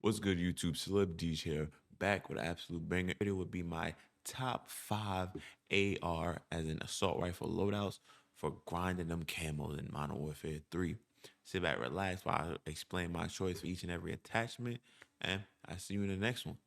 What's good, YouTube? Celebdej here, back with an absolute banger. It would be my top 5 AR as an assault rifle loadouts for grinding them camos in Modern Warfare 3. Sit back, relax while I explain my choice for each and every attachment, and I see you in the next one.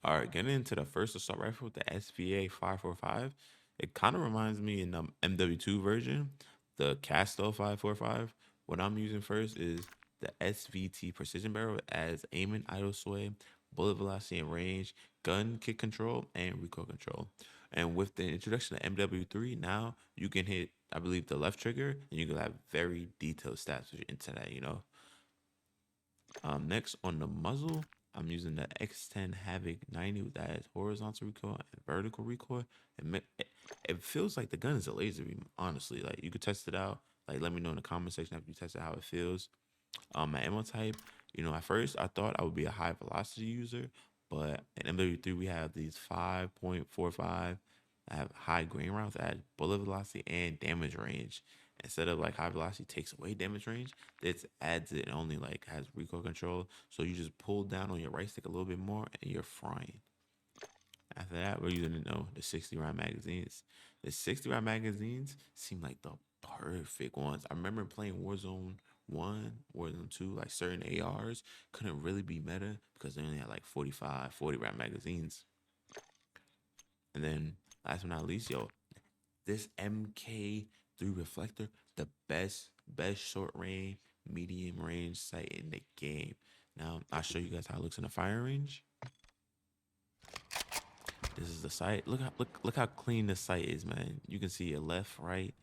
All right, getting into the first assault rifle, the SBAA 545. It kind of reminds me in the MW2 version, the Casto 545. What I'm using first is the SVT precision barrel as aiming, idle sway, bullet velocity and range, gun kick control, and recoil control. And with the introduction of MW3, now you can hit, I believe, the left trigger, and you can have very detailed stats into that. Next on the muzzle, I'm using the X10 Havoc 90 that has horizontal recoil and vertical recoil. It feels like the gun is a laser beam, honestly. Like, you could test it out. Like, let me know in the comment section after you test it how it feels. My ammo type, at first I thought I would be a high velocity user, but in MW3 we have these 5.45. I have high grain rounds that add bullet velocity and damage range. Instead of like high velocity takes away damage range, this adds it and only like has recoil control. So you just pull down on your right stick a little bit more and you're frying. After that, we're using the 60 round magazines. The 60 round magazines seem like the perfect ones. I remember playing Warzone 1, Warzone 2, like certain ARs couldn't really be meta because they only had like 45, 40 round magazines. And then last but not least, this MK3 Reflector, the best short range, medium range sight in the game. Now I'll show you guys how it looks in the fire range. This is the sight. Look how clean the sight is, man. You can see it left, right.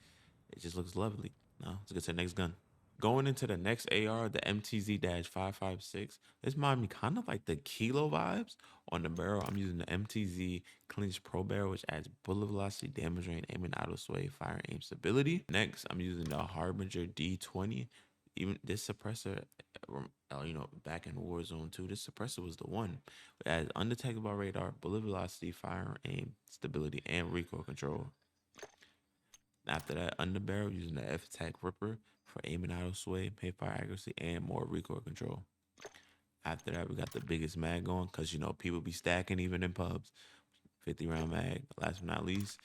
It just looks lovely. Now let's get to the next gun. Going into the next AR, the MTZ-556. This reminds me kind of like the Kilo vibes. On the barrel, I'm using the MTZ Clinch Pro Barrel, which adds bullet velocity, damage range, aim and auto sway, fire and aim stability. Next, I'm using the Harbinger D20. Even this suppressor, back in Warzone 2, this suppressor was the one. It adds undetectable radar, bullet velocity, fire and aim stability, and recoil control. After that, underbarrel using the Tctekk Ripper for aiming auto sway, pay fire accuracy, and more recoil control. After that, we got the biggest mag going because people be stacking even in pubs. 50 round mag. Last but not least,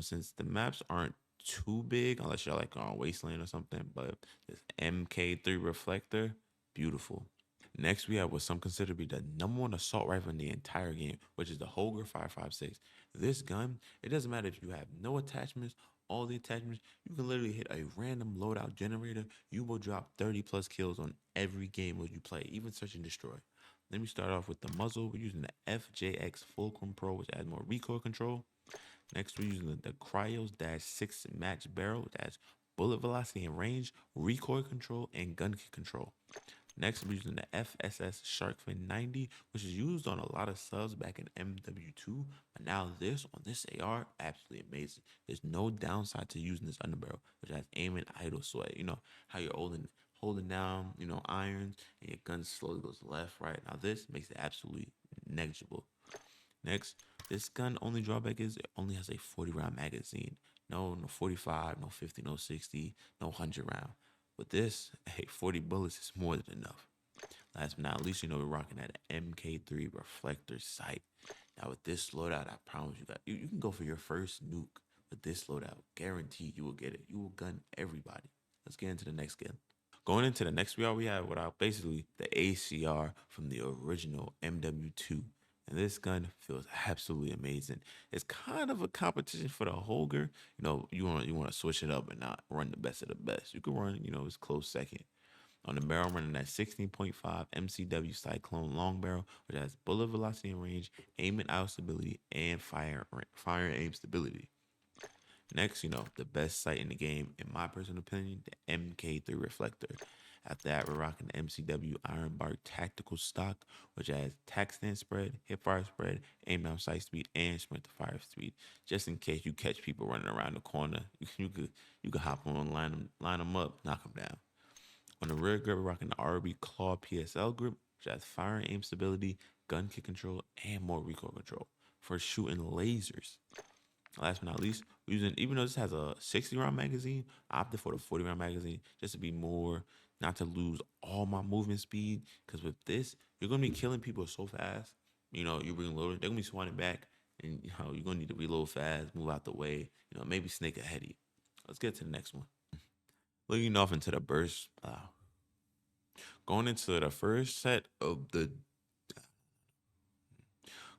since the maps aren't too big unless you're like on Wasteland or something, but this MK3 Reflector, beautiful. Next, we have what some consider to be the #1 assault rifle in the entire game, which is the Holger 556. This gun, it doesn't matter if you have no attachments, all the attachments, you can literally hit a random loadout generator. You will drop 30 plus kills on every game where you play, even search and destroy. Let me start off with the muzzle. We're using the FJX Fulcrum Pro, which adds more recoil control. Next, we're using the Cryos-6 match barrel, which adds bullet velocity and range, recoil control, and gun kick control. Next, we're using the FSS Sharkfin 90, which is used on a lot of subs back in MW2. But now this, on this AR, absolutely amazing. There's no downside to using this underbarrel, which has aim and idle sway. You know, how you're holding down, irons, and your gun slowly goes left, right. Now this makes it absolutely negligible. Next, this gun only drawback is it only has a 40 round magazine. No 45, no 50, no 60, no 100 round. With this, hey, 40 bullets is more than enough. Last but not least, we're rocking that MK3 Reflector sight. Now with this loadout, I promise you that you can go for your first nuke with this loadout. Guaranteed you will get it. You will gun everybody. Let's get into the next gun. Going into the next VR, we have basically the ACR from the original MW2. And this gun feels absolutely amazing. It's kind of a competition for the Holger. You want to switch it up and not run the best of the best. You can run, it's close second. On the barrel, running that 16.5 MCW Cyclone long barrel, which has bullet velocity and range, aim and out stability, and fire and aim stability. Next, the best sight in the game, in my personal opinion, the MK3 Reflector. After that, we're rocking the MCW Iron Bark Tactical Stock, which has tac stand spread, hip fire spread, aim down sight speed, and sprint to fire speed. Just in case you catch people running around the corner, you could hop on, line them up, knock them down. On the rear grip, we're rocking the RB Claw PSL grip, which has fire and aim stability, gun kick control, and more recoil control for shooting lasers. Last but not least, we're using, even though this has a 60 round magazine, I opted for the 40 round magazine just to be more, not to lose all my movement speed. Because with this, you're gonna be killing people so fast. You know, you're reloading. They're gonna be swatting back, and you know you're gonna need to reload fast, move out the way. You know, maybe snake ahead of you. Let's get to the next one. Looking off into the burst. Going into the first set of the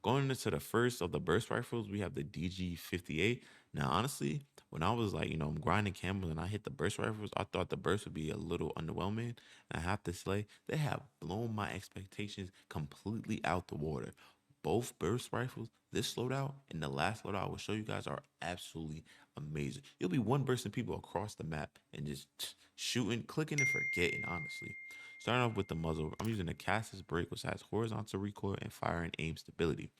Going into the first of the burst rifles, we have the DG58. Now, honestly, when I was like, I'm grinding cameras and I hit the burst rifles, I thought the burst would be a little underwhelming. And I have to say, they have blown my expectations completely out the water. Both burst rifles, this loadout and the last loadout I will show you guys are absolutely amazing. You'll be one bursting people across the map and just shooting, clicking, and forgetting, honestly. Starting off with the muzzle, I'm using the Cassis brake, which has horizontal recoil and fire and aim stability.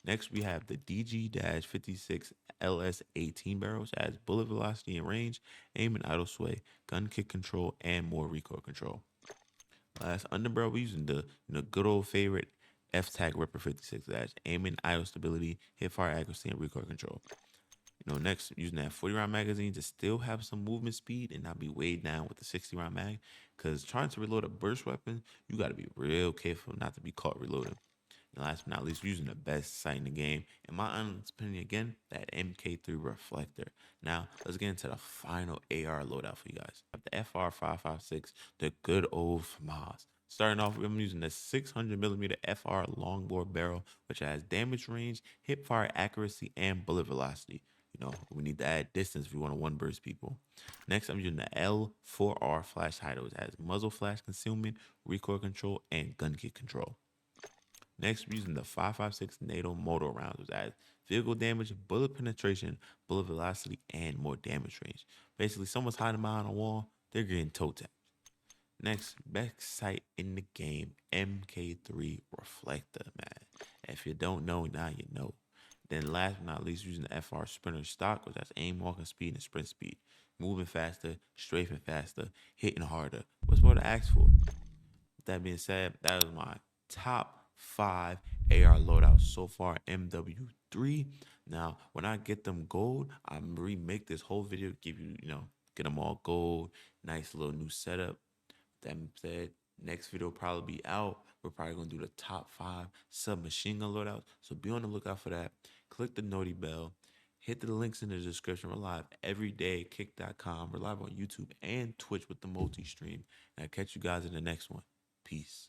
Next, we have the DG-56 LS18 barrel, which has bullet velocity and range, aim and idle sway, gun kick control, and more recoil control. Last, underbarrel, we're using the good old favorite Tctekk Ripper 56, that's aim and idle stability, hip fire accuracy, and recoil control. Next, using that 40-round magazine to still have some movement speed and not be weighed down with the 60-round mag. Because trying to reload a burst weapon, you got to be real careful not to be caught reloading. And last but not least, using the best sight in the game, in my honest opinion, again, that MK3 Reflector. Now, let's get into the final AR loadout for you guys. The FR556, the good old FAMAS. Starting off, I'm using the 600mm FR longboard barrel, which has damage range, hip fire accuracy, and bullet velocity. We need to add distance if we want to one burst people. Next, I'm using the L4R flash hider, which has muzzle flash concealment, recoil control, and gun kick control. Next, we're using the 5.56 NATO motor rounds, which adds vehicle damage, bullet penetration, bullet velocity, and more damage range. Basically, someone's hiding behind a wall, they're getting toe tapped. Next, best sight in the game, MK3 Reflector, man. If you don't know, now you know. Then last but not least, using the FR Sprinter stock, which has aim, walking speed, and sprint speed. Moving faster, strafing faster, hitting harder. What's more to ask for? With that being said, that was my top 5 AR loadouts so far, MW3. Now, when I get them gold, I'm remake this whole video, give you, get them all gold, nice little new setup. That said, next video will probably be out. We're probably going to do the top 5 submachine gun loadouts. So be on the lookout for that. Click the noti bell. Hit the links in the description. We're live every day at kick.com. We're live on YouTube and Twitch with the multi-stream. And I'll catch you guys in the next one. Peace.